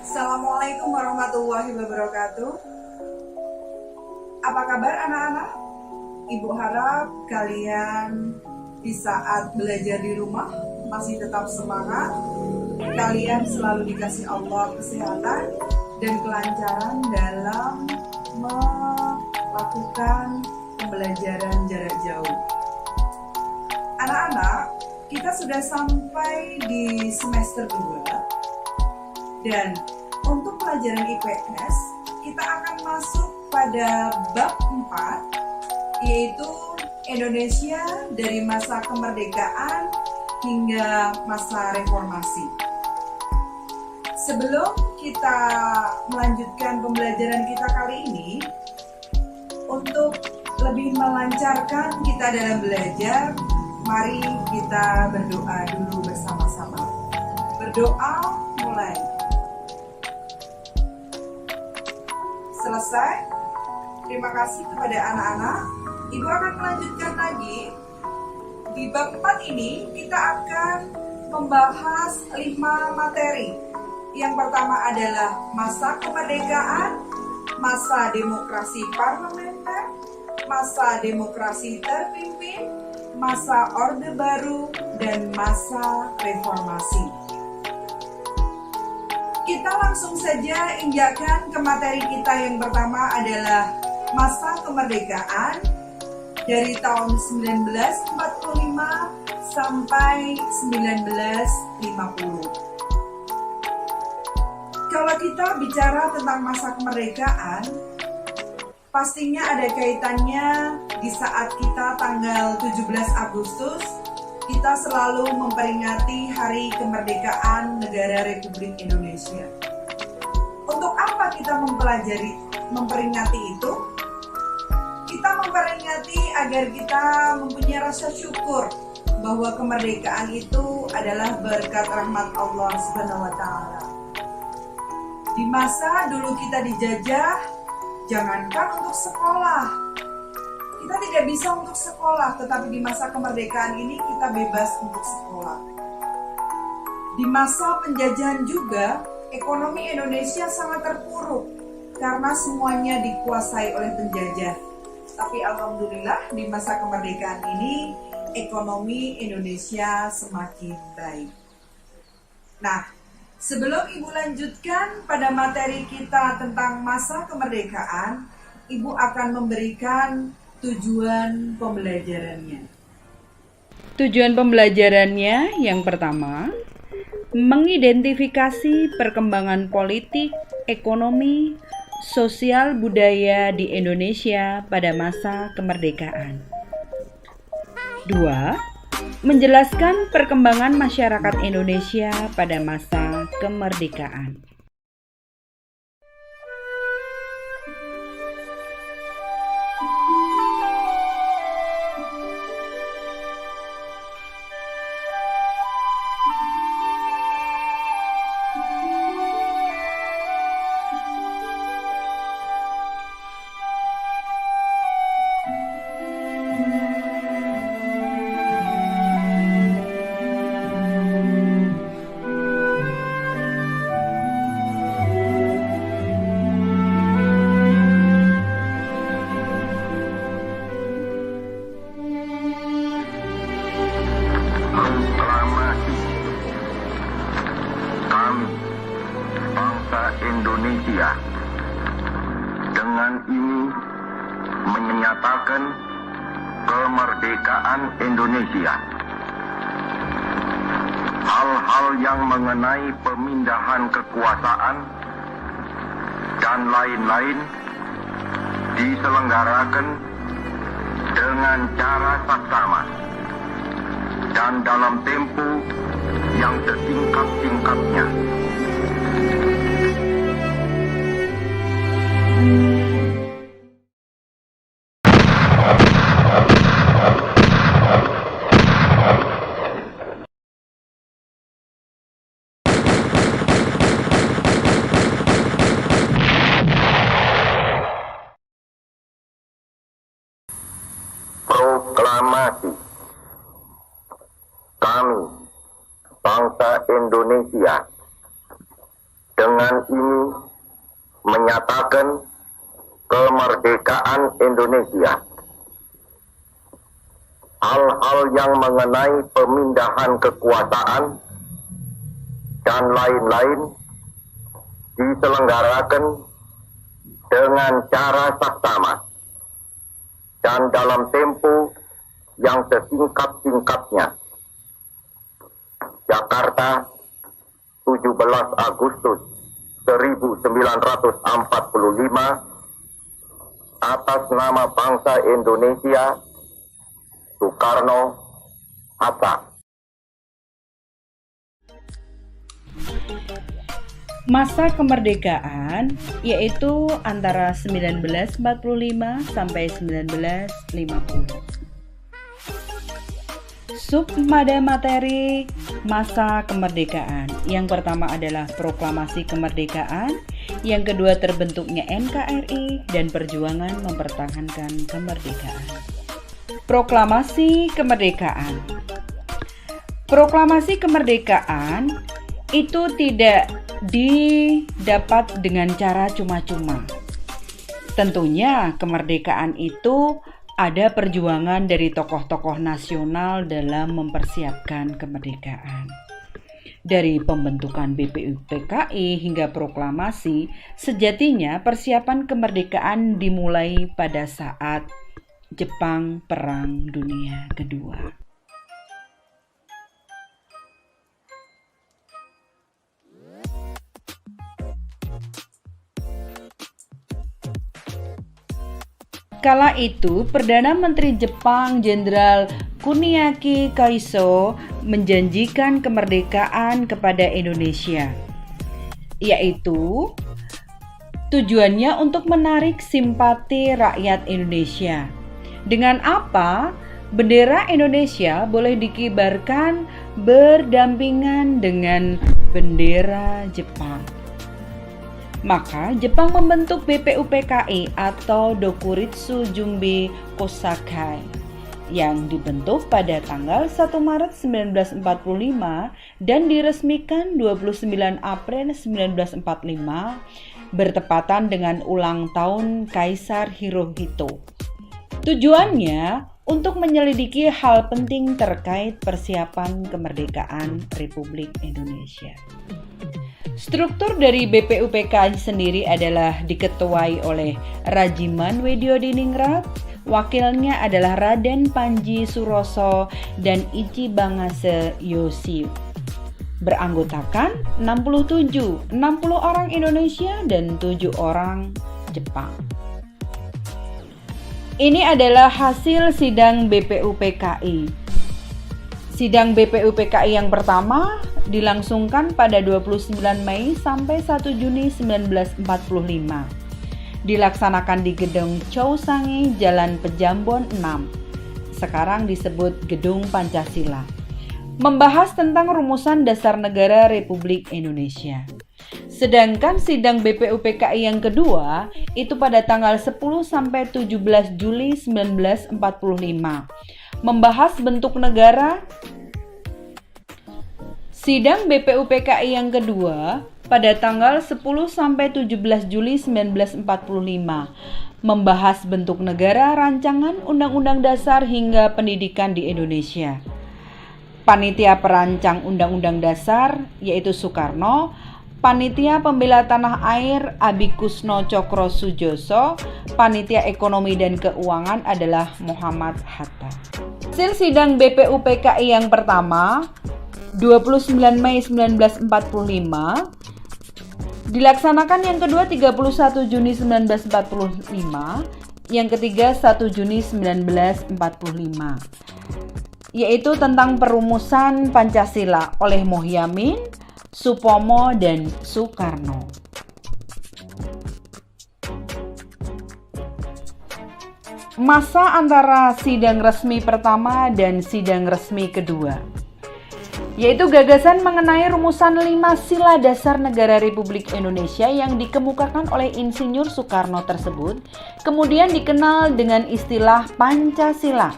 Assalamualaikum warahmatullahi wabarakatuh. Apa kabar anak-anak? Ibu harap kalian di saat belajar di rumah masih tetap semangat. Kalian selalu dikasih Allah kesehatan dan kelancaran dalam melakukan pembelajaran jarak jauh. Anak-anak, kita sudah sampai di semester 2 dan untuk pelajaran IPS kita akan masuk pada bab 4, yaitu Indonesia dari masa kemerdekaan hingga masa reformasi. Sebelum kita melanjutkan pembelajaran kita kali ini, untuk lebih melancarkan kita dalam belajar, mari kita berdoa dulu bersama-sama. Berdoa mulai. Selesai. Terima kasih kepada anak-anak. Ibu akan melanjutkan lagi. Di bab 4 ini kita akan membahas 5 materi. Yang pertama adalah masa kemerdekaan, masa demokrasi parlementer, masa demokrasi terpimpin, masa Orde Baru, dan masa reformasi. Kita langsung saja injakkan ke materi kita. Yang pertama adalah masa kemerdekaan dari tahun 1945 sampai 1950. Kalau kita bicara tentang masa kemerdekaan, pastinya ada kaitannya di saat kita tanggal 17 Agustus, kita selalu memperingati Hari Kemerdekaan Negara Republik Indonesia. Untuk apa kita memperingati itu? Kita memperingati agar kita mempunyai rasa syukur bahwa kemerdekaan itu adalah berkat rahmat Allah Subhanahu wa Ta'ala. Di masa dulu kita dijajah, jangankan untuk sekolah, kita tidak bisa untuk sekolah, tetapi di masa kemerdekaan ini kita bebas untuk sekolah. Di masa penjajahan juga, ekonomi Indonesia sangat terpuruk karena semuanya dikuasai oleh penjajah. Tapi alhamdulillah di masa kemerdekaan ini, ekonomi Indonesia semakin baik. Nah, sebelum Ibu lanjutkan pada materi kita tentang masa kemerdekaan, Ibu akan memberikan tujuan pembelajarannya. Tujuan pembelajarannya yang pertama, mengidentifikasi perkembangan politik, ekonomi, sosial, budaya di Indonesia pada masa kemerdekaan. 2. Menjelaskan perkembangan masyarakat Indonesia pada masa kemerdekaan. Indonesia dengan ini menyatakan kemerdekaan Indonesia. Hal-hal yang mengenai pemindahan kekuasaan dan lain-lain diselenggarakan dengan cara saksama dan dalam tempo yang sesingkat-singkatnya. Proklamasi. Kami, bangsa Indonesia, dengan ini menyatakan kemerdekaan Indonesia. Hal-hal yang mengenai pemindahan kekuasaan dan lain-lain diselenggarakan dengan cara saksama dan dalam tempo yang sesingkat-singkatnya. Jakarta, 17 Agustus 1945, atas nama bangsa Indonesia, Soekarno, Hatta. Masa kemerdekaan yaitu antara 1945 sampai 1950. Submada materi masa kemerdekaan. Yang pertama adalah proklamasi kemerdekaan, yang kedua terbentuknya NKRI dan perjuangan mempertahankan kemerdekaan. Proklamasi kemerdekaan. Proklamasi kemerdekaan itu tidak didapat dengan cara cuma-cuma. Tentunya kemerdekaan itu ada perjuangan dari tokoh-tokoh nasional dalam mempersiapkan kemerdekaan. Dari pembentukan BPUPKI hingga proklamasi, sejatinya persiapan kemerdekaan dimulai pada saat Jepang Perang Dunia Kedua. Kala itu, Perdana Menteri Jepang Jenderal Kuniaki Kaiso menjanjikan kemerdekaan kepada Indonesia, yaitu tujuannya untuk menarik simpati rakyat Indonesia. Dengan apa? Bendera Indonesia boleh dikibarkan berdampingan dengan bendera Jepang. Maka Jepang membentuk BPUPKI atau Dokuritsu Jumbi Kosakai yang dibentuk pada tanggal 1 Maret 1945 dan diresmikan 29 April 1945 bertepatan dengan ulang tahun Kaisar Hirohito. Tujuannya untuk menyelidiki hal penting terkait persiapan kemerdekaan Republik Indonesia. Struktur dari BPUPKI sendiri adalah diketuai oleh Rajiman Widyodiningrat, wakilnya adalah Raden Panji Suroso dan Ichi Bangase Yoshiu. Beranggotakan 60 orang Indonesia dan 7 orang Jepang. Ini adalah hasil sidang BPUPKI. Sidang BPUPKI yang pertama dilangsungkan pada 29 Mei sampai 1 Juni 1945. Dilaksanakan di Gedung Chousangi, Jalan Pejambon 6. Sekarang disebut Gedung Pancasila. Membahas tentang rumusan dasar negara Republik Indonesia. Sedangkan sidang BPUPKI yang kedua itu pada tanggal 10 sampai 17 Juli 1945. Membahas bentuk negara. Sidang BPUPKI yang kedua pada tanggal 10 sampai 17 Juli 1945 membahas bentuk negara, rancangan Undang-Undang Dasar hingga pendidikan di Indonesia. Panitia perancang Undang-Undang Dasar yaitu Soekarno, Panitia Pembela Tanah Air Abikusno Cokro Sujoso, Panitia Ekonomi dan Keuangan adalah Muhammad Hatta. Hasil sidang BPUPKI yang pertama 29 Mei 1945, dilaksanakan yang kedua 31 Juni 1945, yang ketiga 1 Juni 1945, yaitu tentang perumusan Pancasila oleh Mohyamin, Supomo, dan Soekarno. Masa antara sidang resmi pertama dan sidang resmi kedua, yaitu gagasan mengenai rumusan 5 sila dasar negara Republik Indonesia yang dikemukakan oleh Insinyur Soekarno tersebut, kemudian dikenal dengan istilah Pancasila.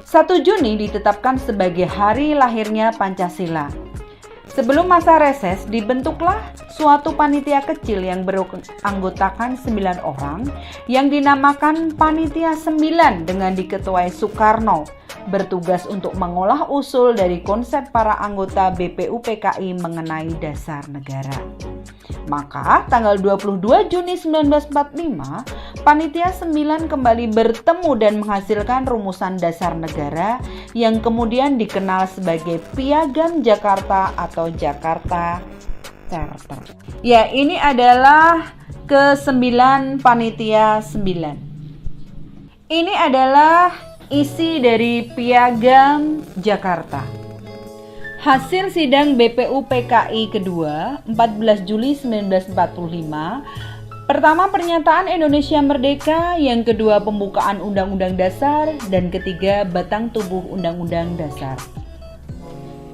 1 Juni ditetapkan sebagai hari lahirnya Pancasila. Sebelum masa reses, dibentuklah suatu panitia kecil yang beranggotakan 9 orang yang dinamakan Panitia 9 dengan diketuai Soekarno, bertugas untuk mengolah usul dari konsep para anggota BPUPKI mengenai dasar negara. Maka tanggal 22 Juni 1945, Panitia 9 kembali bertemu dan menghasilkan rumusan dasar negara yang kemudian dikenal sebagai Piagam Jakarta atau Jakarta Charter. Ya, ini adalah ke-9 Panitia 9. Ini adalah isi dari Piagam Jakarta. Hasil sidang BPUPKI kedua 14 Juli 1945. Pertama, pernyataan Indonesia Merdeka, yang kedua pembukaan Undang-Undang Dasar, dan ketiga batang tubuh Undang-Undang Dasar.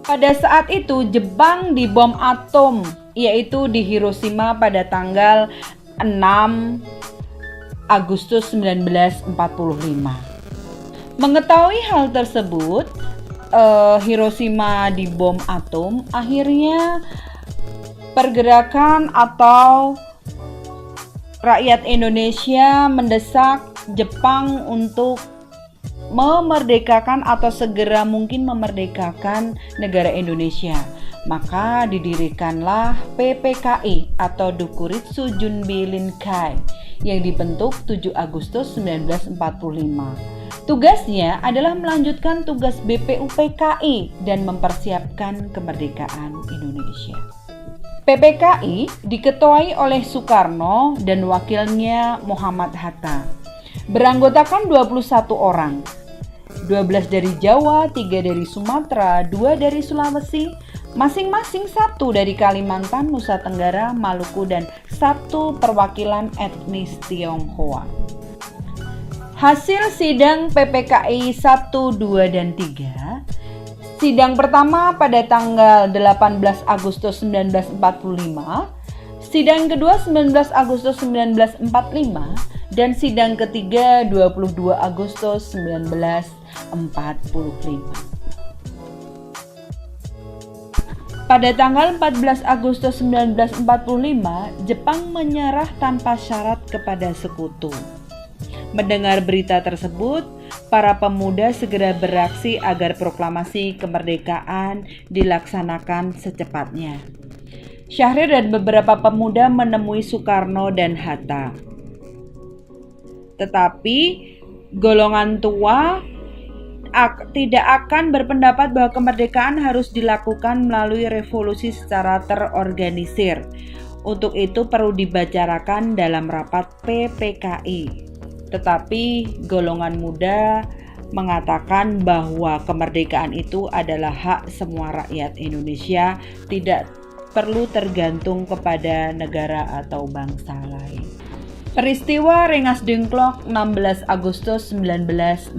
Pada saat itu Jepang dibom atom, yaitu di Hiroshima pada tanggal 6 Agustus 1945. Mengetahui hal tersebut, Hiroshima dibom atom, akhirnya pergerakan atau rakyat Indonesia mendesak Jepang untuk memerdekakan atau segera mungkin memerdekakan negara Indonesia. Maka didirikanlah PPKI atau Dokuritsu Junbi Linkai yang dibentuk 7 Agustus 1945. Tugasnya adalah melanjutkan tugas BPUPKI dan mempersiapkan kemerdekaan Indonesia. PPKI diketuai oleh Soekarno dan wakilnya Muhammad Hatta. Beranggotakan 21 orang. 12 dari Jawa, 3 dari Sumatera, 2 dari Sulawesi, masing-masing 1 dari Kalimantan, Nusa Tenggara, Maluku, dan 1 perwakilan etnis Tionghoa. Hasil sidang PPKI 1, 2, dan 3. Sidang pertama pada tanggal 18 Agustus 1945, sidang kedua 19 Agustus 1945, dan sidang ketiga 22 Agustus 1945. Pada tanggal 14 Agustus 1945, Jepang menyerah tanpa syarat kepada sekutu. Mendengar berita tersebut, para pemuda segera beraksi agar proklamasi kemerdekaan dilaksanakan secepatnya. Syahrir dan beberapa pemuda menemui Soekarno dan Hatta. Tetapi golongan tua tidak akan berpendapat bahwa kemerdekaan harus dilakukan melalui revolusi secara terorganisir. Untuk itu perlu dibicarakan dalam rapat PPKI. Tetapi golongan muda mengatakan bahwa kemerdekaan itu adalah hak semua rakyat Indonesia, tidak perlu tergantung kepada negara atau bangsa lain. Peristiwa Rengas Dengklok 16 Agustus 1945.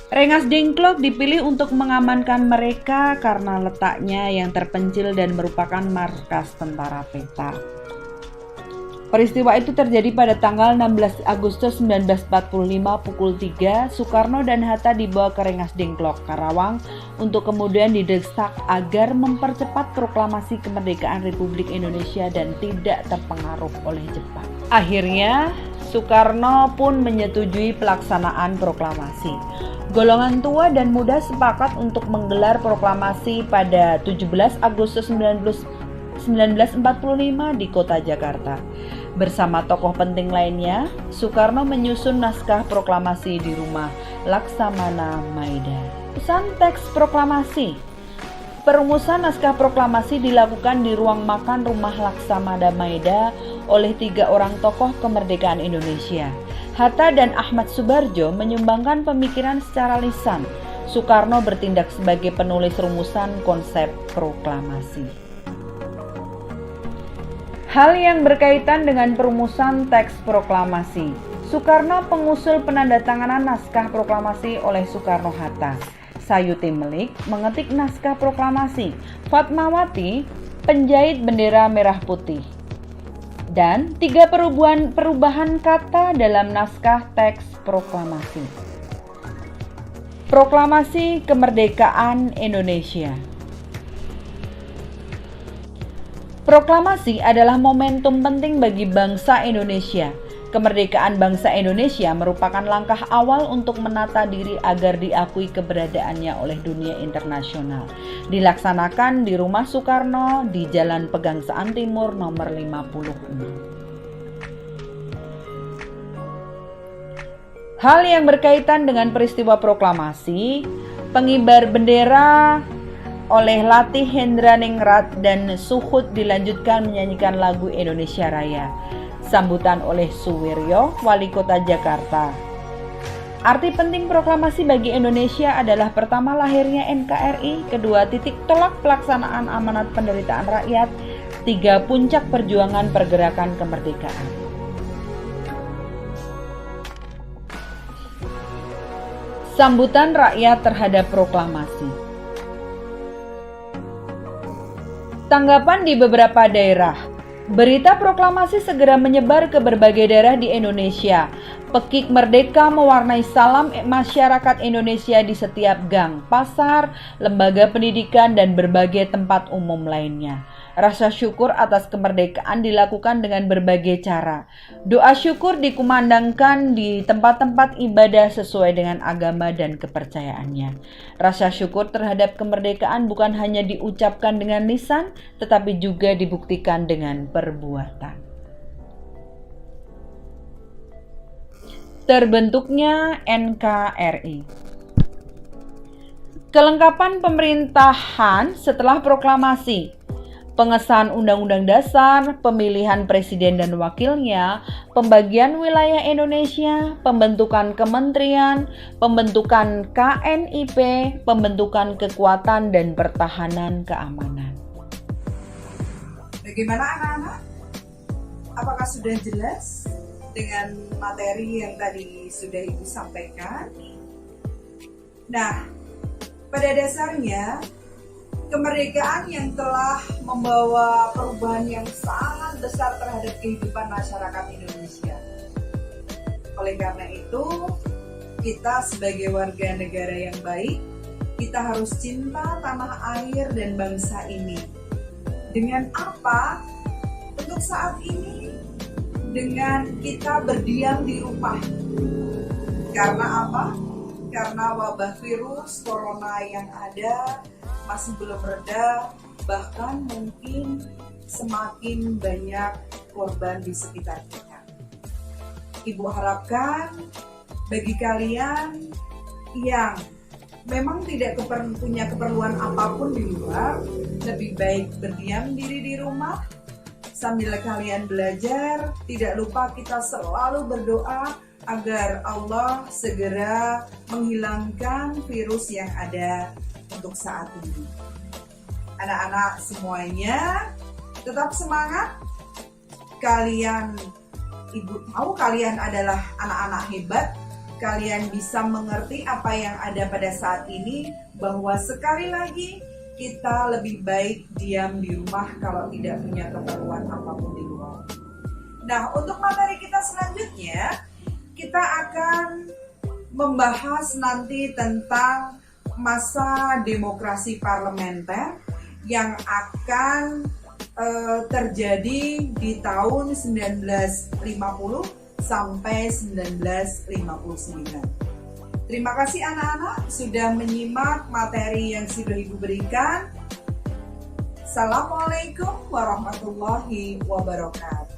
Rengas Dengklok dipilih untuk mengamankan mereka karena letaknya yang terpencil dan merupakan markas tentara peta. Peristiwa itu terjadi pada tanggal 16 Agustus 1945 pukul 3. Soekarno dan Hatta dibawa ke Rengas Dengklok, Karawang, untuk kemudian didesak agar mempercepat proklamasi kemerdekaan Republik Indonesia dan tidak terpengaruh oleh Jepang. Akhirnya, Soekarno pun menyetujui pelaksanaan proklamasi. Golongan tua dan muda sepakat untuk menggelar proklamasi pada 17 Agustus 1945 di kota Jakarta. Bersama tokoh penting lainnya, Soekarno menyusun naskah proklamasi di rumah Laksamana Maeda. Pesan teks proklamasi. Perumusan naskah proklamasi dilakukan di ruang makan rumah Laksamana Maeda oleh 3 orang tokoh kemerdekaan Indonesia. Hatta dan Ahmad Subarjo menyumbangkan pemikiran secara lisan. Soekarno bertindak sebagai penulis rumusan konsep proklamasi. Hal yang berkaitan dengan perumusan teks proklamasi. Soekarno pengusul penandatanganan naskah proklamasi oleh Soekarno-Hatta. Sayuti Melik mengetik naskah proklamasi. Fatmawati penjahit bendera merah putih. Dan 3 perubahan kata dalam naskah teks proklamasi. Proklamasi Kemerdekaan Indonesia. Proklamasi adalah momentum penting bagi bangsa Indonesia. Kemerdekaan bangsa Indonesia merupakan langkah awal untuk menata diri agar diakui keberadaannya oleh dunia internasional. Dilaksanakan di Rumah Soekarno di Jalan Pegangsaan Timur nomor 56. Hal yang berkaitan dengan peristiwa proklamasi, pengibar bendera oleh Latih Hendraningrat dan Suhut dilanjutkan menyanyikan lagu Indonesia Raya. Sambutan oleh Suwiryo, Wali Kota Jakarta. Arti penting proklamasi bagi Indonesia adalah pertama lahirnya NKRI, kedua titik tolak pelaksanaan amanat penderitaan rakyat, tiga puncak perjuangan pergerakan kemerdekaan. Sambutan rakyat terhadap proklamasi. Tanggapan di beberapa daerah. Berita proklamasi segera menyebar ke berbagai daerah di Indonesia. Pekik merdeka mewarnai salam masyarakat Indonesia di setiap gang, pasar, lembaga pendidikan, dan berbagai tempat umum lainnya. Rasa syukur atas kemerdekaan dilakukan dengan berbagai cara. Doa syukur dikumandangkan di tempat-tempat ibadah sesuai dengan agama dan kepercayaannya. Rasa syukur terhadap kemerdekaan bukan hanya diucapkan dengan lisan, tetapi juga dibuktikan dengan perbuatan. Terbentuknya NKRI. Kelengkapan pemerintahan setelah proklamasi. Pengesahan Undang-Undang Dasar, pemilihan presiden dan wakilnya, pembagian wilayah Indonesia, pembentukan kementerian, pembentukan KNIP, pembentukan kekuatan dan pertahanan keamanan. Bagaimana anak-anak? Apakah sudah jelas dengan materi yang tadi sudah Ibu sampaikan? Nah, pada dasarnya kemerdekaan yang telah membawa perubahan yang sangat besar terhadap kehidupan masyarakat Indonesia. Oleh karena itu, kita sebagai warga negara yang baik, kita harus cinta tanah air dan bangsa ini. Dengan apa? Untuk saat ini, dengan kita berdiam di rumah. Karena apa? Karena wabah virus corona yang ada masih belum reda, bahkan mungkin semakin banyak korban di sekitar kita. Ibu harapkan bagi kalian yang memang tidak punya keperluan apapun di luar, lebih baik berdiam diri di rumah sambil kalian belajar. Tidak lupa kita selalu berdoa agar Allah segera menghilangkan virus yang ada untuk saat ini. Anak-anak semuanya tetap semangat. Kalian, Ibu tahu kalian adalah anak-anak hebat. Kalian bisa mengerti apa yang ada pada saat ini, bahwa sekali lagi kita lebih baik diam di rumah kalau tidak punya keperluan apapun di luar. Nah, untuk materi kita selanjutnya, kita akan membahas nanti tentang masa demokrasi parlementer yang akan terjadi di tahun 1950 sampai 1959. Terima kasih anak-anak sudah menyimak materi yang sudah Ibu berikan. Assalamualaikum warahmatullahi wabarakatuh.